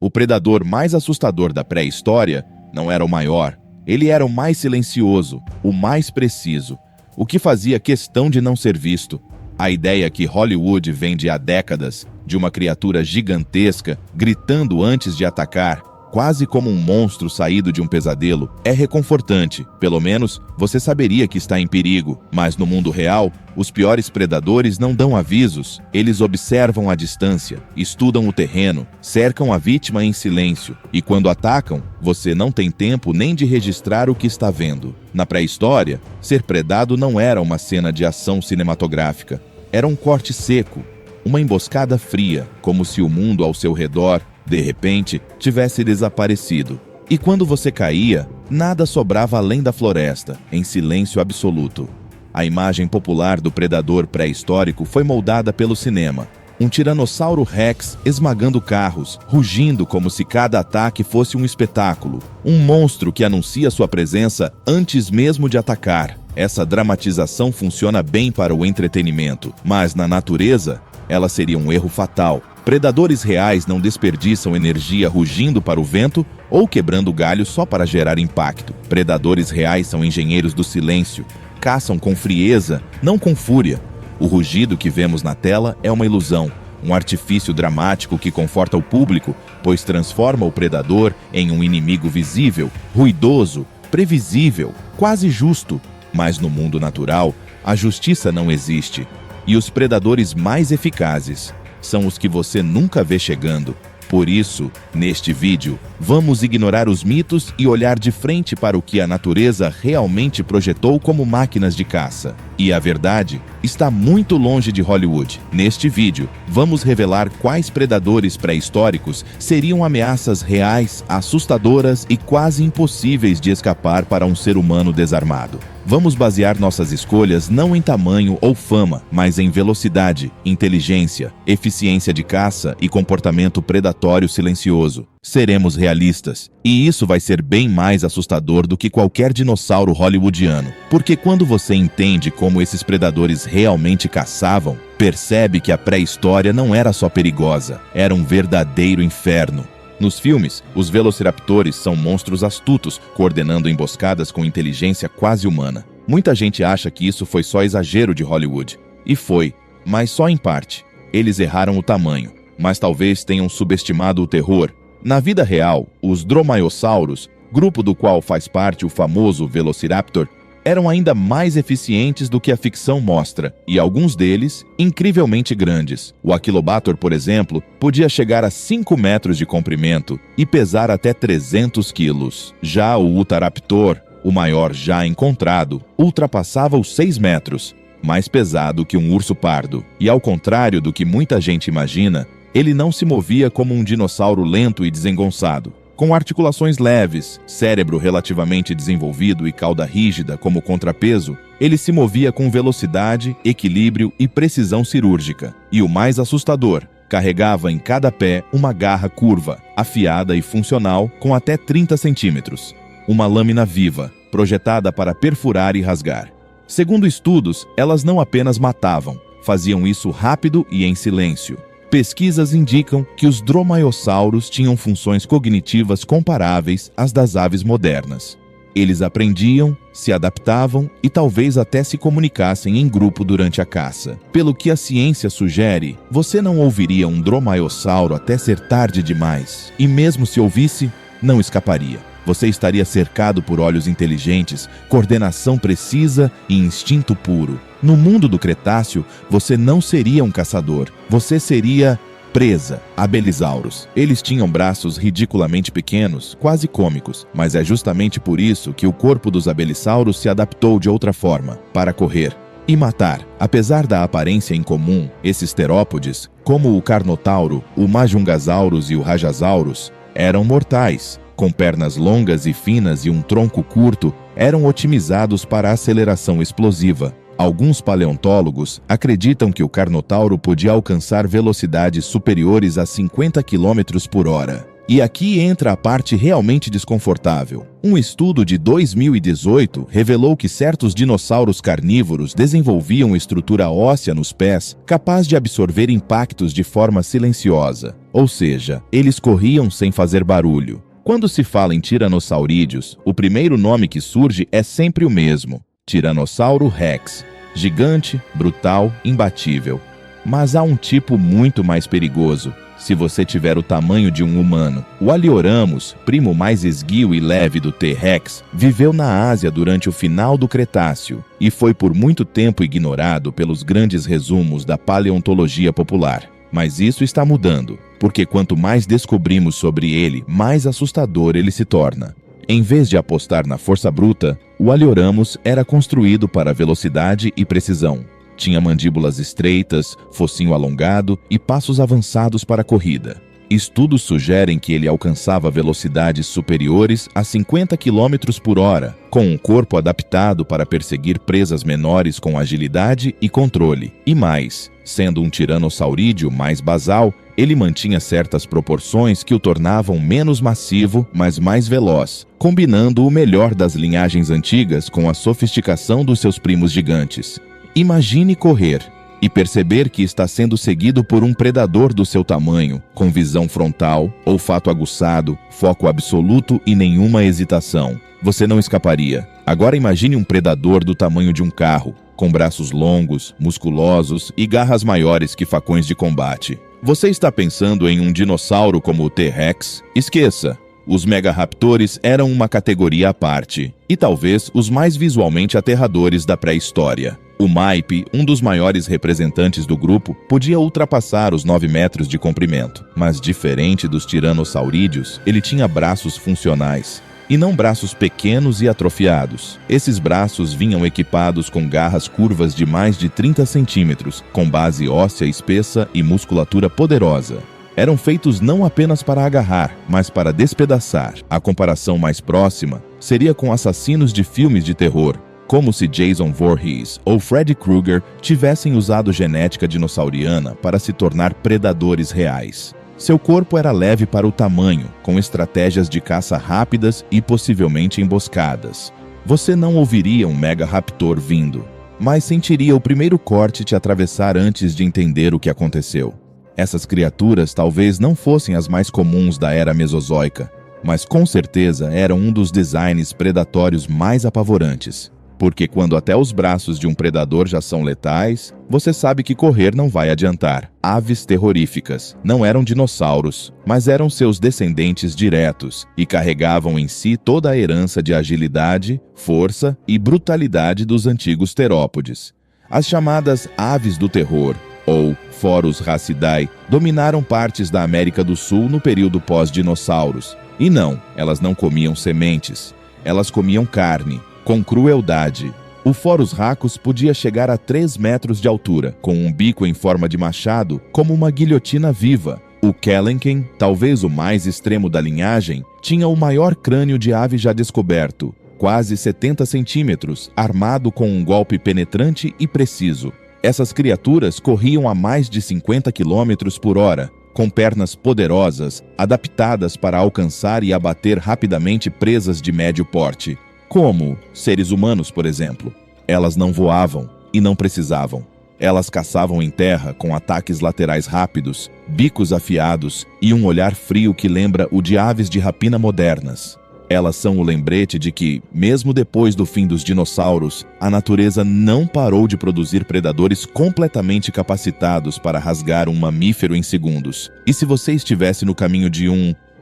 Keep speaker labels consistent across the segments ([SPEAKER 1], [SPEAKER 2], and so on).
[SPEAKER 1] O predador mais assustador da pré-história não era o maior, ele era o mais silencioso, o mais preciso, o que fazia questão de não ser visto. A ideia que Hollywood vende há décadas de uma criatura gigantesca gritando antes de atacar, quase como um monstro saído de um pesadelo, é reconfortante. Pelo menos você saberia que está em perigo. Mas no mundo real, os piores predadores não dão avisos. Eles observam à distância, estudam o terreno, cercam a vítima em silêncio. E quando atacam, você não tem tempo nem de registrar o que está vendo. Na pré-história, ser predado não era uma cena de ação cinematográfica. Era um corte seco, uma emboscada fria, como se o mundo ao seu redor de repente, tivesse desaparecido. E quando você caía, nada sobrava além da floresta, em silêncio absoluto. A imagem popular do predador pré-histórico foi moldada pelo cinema. Um tiranossauro rex esmagando carros, rugindo como se cada ataque fosse um espetáculo. Um monstro que anuncia sua presença antes mesmo de atacar. Essa dramatização funciona bem para o entretenimento, mas na natureza, ela seria um erro fatal. Predadores reais não desperdiçam energia rugindo para o vento ou quebrando galhos só para gerar impacto. Predadores reais são engenheiros do silêncio, caçam com frieza, não com fúria. O rugido que vemos na tela é uma ilusão, um artifício dramático que conforta o público, pois transforma o predador em um inimigo visível, ruidoso, previsível, quase justo. Mas no mundo natural, a justiça não existe. E os predadores mais eficazes são os que você nunca vê chegando. Por isso, neste vídeo, vamos ignorar os mitos e olhar de frente para o que a natureza realmente projetou como máquinas de caça. E a verdade está muito longe de Hollywood. Neste vídeo, vamos revelar quais predadores pré-históricos seriam ameaças reais, assustadoras e quase impossíveis de escapar para um ser humano desarmado. Vamos basear nossas escolhas não em tamanho ou fama, mas em velocidade, inteligência, eficiência de caça e comportamento predatório silencioso. Seremos realistas, e isso vai ser bem mais assustador do que qualquer dinossauro hollywoodiano. Porque quando você entende como esses predadores realmente caçavam, percebe que a pré-história não era só perigosa, era um verdadeiro inferno. Nos filmes, os velociraptores são monstros astutos, coordenando emboscadas com inteligência quase humana. Muita gente acha que isso foi só exagero de Hollywood. E foi, mas só em parte. Eles erraram o tamanho, mas talvez tenham subestimado o terror. Na vida real, os dromaeossauros, grupo do qual faz parte o famoso Velociraptor, eram ainda mais eficientes do que a ficção mostra, e alguns deles, incrivelmente grandes. O Aquilobator, por exemplo, podia chegar a 5 metros de comprimento e pesar até 300 quilos. Já o Utahraptor, o maior já encontrado, ultrapassava os 6 metros, mais pesado que um urso pardo. E ao contrário do que muita gente imagina, ele não se movia como um dinossauro lento e desengonçado. Com articulações leves, cérebro relativamente desenvolvido e cauda rígida como contrapeso, ele se movia com velocidade, equilíbrio e precisão cirúrgica. E o mais assustador, carregava em cada pé uma garra curva, afiada e funcional com até 30 centímetros. Uma lâmina viva, projetada para perfurar e rasgar. Segundo estudos, elas não apenas matavam, faziam isso rápido e em silêncio. Pesquisas indicam que os dromaeossauros tinham funções cognitivas comparáveis às das aves modernas. Eles aprendiam, se adaptavam e talvez até se comunicassem em grupo durante a caça. Pelo que a ciência sugere, você não ouviria um dromaeossauro até ser tarde demais. E mesmo se ouvisse, não escaparia. Você estaria cercado por olhos inteligentes, coordenação precisa e instinto puro. No mundo do Cretáceo, você não seria um caçador. Você seria presa. Abelizauros. Eles tinham braços ridiculamente pequenos, quase cômicos, mas é justamente por isso que o corpo dos abelissauros se adaptou de outra forma, para correr e matar. Apesar da aparência incomum, esses terópodes, como o Carnotauro, o Majungasaurus e o Rajasaurus, eram mortais. Com pernas longas e finas e um tronco curto, eram otimizados para aceleração explosiva. Alguns paleontólogos acreditam que o Carnotauro podia alcançar velocidades superiores a 50 km por hora. E aqui entra a parte realmente desconfortável. Um estudo de 2018 revelou que certos dinossauros carnívoros desenvolviam estrutura óssea nos pés capaz de absorver impactos de forma silenciosa. Ou seja, eles corriam sem fazer barulho. Quando se fala em tiranossaurídeos, o primeiro nome que surge é sempre o mesmo: Tiranossauro Rex. Gigante, brutal, imbatível. Mas há um tipo muito mais perigoso. Se você tiver o tamanho de um humano. O Alioramus, primo mais esguio e leve do T-Rex, viveu na Ásia durante o final do Cretáceo e foi por muito tempo ignorado pelos grandes resumos da paleontologia popular. Mas isso está mudando, porque quanto mais descobrimos sobre ele, mais assustador ele se torna. Em vez de apostar na força bruta, o Alioramus era construído para velocidade e precisão. Tinha mandíbulas estreitas, focinho alongado e passos avançados para a corrida. Estudos sugerem que ele alcançava velocidades superiores a 50 km por hora, com um corpo adaptado para perseguir presas menores com agilidade e controle. E mais, sendo um tiranossaurídeo mais basal, ele mantinha certas proporções que o tornavam menos massivo, mas mais veloz, combinando o melhor das linhagens antigas com a sofisticação dos seus primos gigantes. Imagine correr e perceber que está sendo seguido por um predador do seu tamanho, com visão frontal, olfato aguçado, foco absoluto e nenhuma hesitação. Você não escaparia. Agora imagine um predador do tamanho de um carro, com braços longos, musculosos e garras maiores que facões de combate. Você está pensando em um dinossauro como o T-Rex? Esqueça! Os megaraptores eram uma categoria à parte, e talvez os mais visualmente aterradores da pré-história. O Maipe, um dos maiores representantes do grupo, podia ultrapassar os 9 metros de comprimento, mas diferente dos tiranossaurídeos, ele tinha braços funcionais. E não braços pequenos e atrofiados. Esses braços vinham equipados com garras curvas de mais de 30 centímetros, com base óssea espessa e musculatura poderosa. Eram feitos não apenas para agarrar, mas para despedaçar. A comparação mais próxima seria com assassinos de filmes de terror, como se Jason Voorhees ou Freddy Krueger tivessem usado genética dinossauriana para se tornar predadores reais. Seu corpo era leve para o tamanho, com estratégias de caça rápidas e possivelmente emboscadas. Você não ouviria um megaraptor vindo, mas sentiria o primeiro corte te atravessar antes de entender o que aconteceu. Essas criaturas talvez não fossem as mais comuns da era mesozoica, mas com certeza eram um dos designs predatórios mais apavorantes. Porque quando até os braços de um predador já são letais, você sabe que correr não vai adiantar. Aves terroríficas não eram dinossauros, mas eram seus descendentes diretos e carregavam em si toda a herança de agilidade, força e brutalidade dos antigos terópodes. As chamadas aves do terror, ou Forus racidae, dominaram partes da América do Sul no período pós-dinossauros. E não, elas não comiam sementes, elas comiam carne, com crueldade. O Forus racus podia chegar a 3 metros de altura, com um bico em forma de machado, como uma guilhotina viva. O Kelenken, talvez o mais extremo da linhagem, tinha o maior crânio de ave já descoberto, quase 70 centímetros, armado com um golpe penetrante e preciso. Essas criaturas corriam a mais de 50 km por hora, com pernas poderosas, adaptadas para alcançar e abater rapidamente presas de médio porte. Como seres humanos, por exemplo. Elas não voavam e não precisavam. Elas caçavam em terra com ataques laterais rápidos, bicos afiados e um olhar frio que lembra o de aves de rapina modernas. Elas são o lembrete de que, mesmo depois do fim dos dinossauros, a natureza não parou de produzir predadores completamente capacitados para rasgar um mamífero em segundos. E se você estivesse no caminho de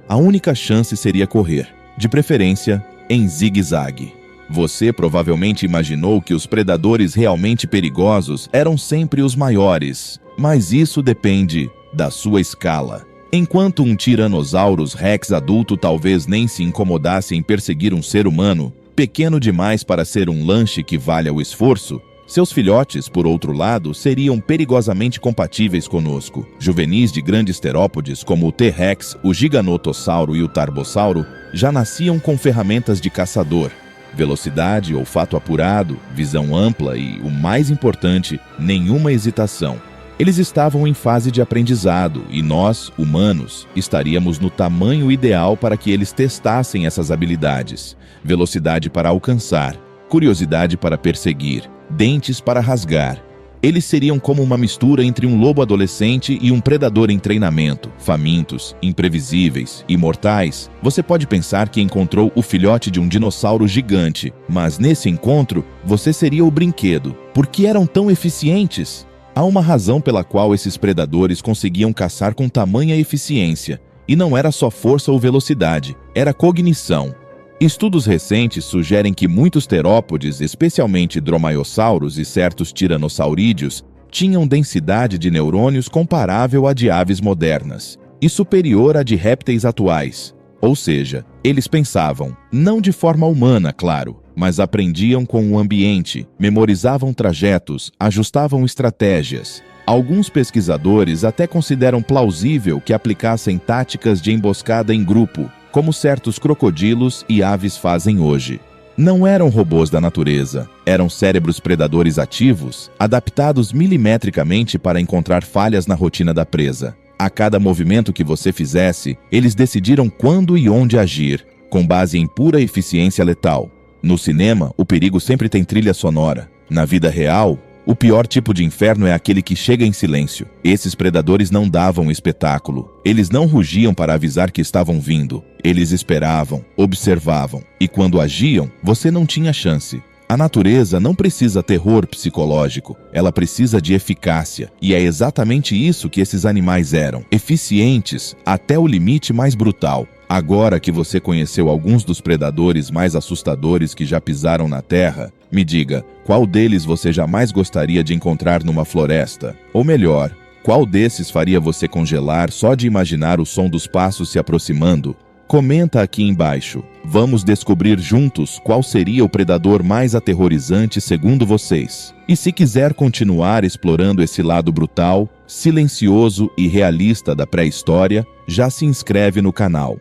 [SPEAKER 1] a única chance seria correr, de preferência em zigue-zague. Você provavelmente imaginou que os predadores realmente perigosos eram sempre os maiores, mas isso depende da sua escala. Enquanto um Tyrannosaurus Rex adulto talvez nem se incomodasse em perseguir um ser humano, pequeno demais para ser um lanche que valha o esforço, seus filhotes, por outro lado, seriam perigosamente compatíveis conosco. Juvenis de grandes terópodes como o T-Rex, o Giganotossauro e o Tarbossauro já nasciam com ferramentas de caçador. Velocidade, olfato apurado, visão ampla e, o mais importante, nenhuma hesitação. Eles estavam em fase de aprendizado e nós, humanos, estaríamos no tamanho ideal para que eles testassem essas habilidades: velocidade para alcançar, curiosidade para perseguir, dentes para rasgar. Eles seriam como uma mistura entre um lobo adolescente e um predador em treinamento, famintos, imprevisíveis, imortais. Você pode pensar que encontrou o filhote de um dinossauro gigante, mas nesse encontro, você seria o brinquedo. Por que eram tão eficientes? Há uma razão pela qual esses predadores conseguiam caçar com tamanha eficiência, e não era só força ou velocidade, era cognição. Estudos recentes sugerem que muitos terópodes, especialmente dromaiosauros e certos tiranosaurídeos, tinham densidade de neurônios comparável à de aves modernas e superior à de répteis atuais. Ou seja, eles pensavam, não de forma humana, claro, mas aprendiam com o ambiente, memorizavam trajetos, ajustavam estratégias. Alguns pesquisadores até consideram plausível que aplicassem táticas de emboscada em grupo, como certos crocodilos e aves fazem hoje. Não eram robôs da natureza, eram cérebros predadores ativos, adaptados milimetricamente para encontrar falhas na rotina da presa. A cada movimento que você fizesse, eles decidiram quando e onde agir, com base em pura eficiência letal. No cinema, o perigo sempre tem trilha sonora. Na vida real, o pior tipo de inferno é aquele que chega em silêncio. Esses predadores não davam espetáculo. Eles não rugiam para avisar que estavam vindo. Eles esperavam, observavam. E quando agiam, você não tinha chance. A natureza não precisa terror psicológico. Ela precisa de eficácia. E é exatamente isso que esses animais eram. Eficientes até o limite mais brutal. Agora que você conheceu alguns dos predadores mais assustadores que já pisaram na Terra, me diga, qual deles você jamais gostaria de encontrar numa floresta? Ou melhor, qual desses faria você congelar só de imaginar o som dos passos se aproximando? Comenta aqui embaixo. Vamos descobrir juntos qual seria o predador mais aterrorizante segundo vocês. E se quiser continuar explorando esse lado brutal, silencioso e realista da pré-história, já se inscreve no canal.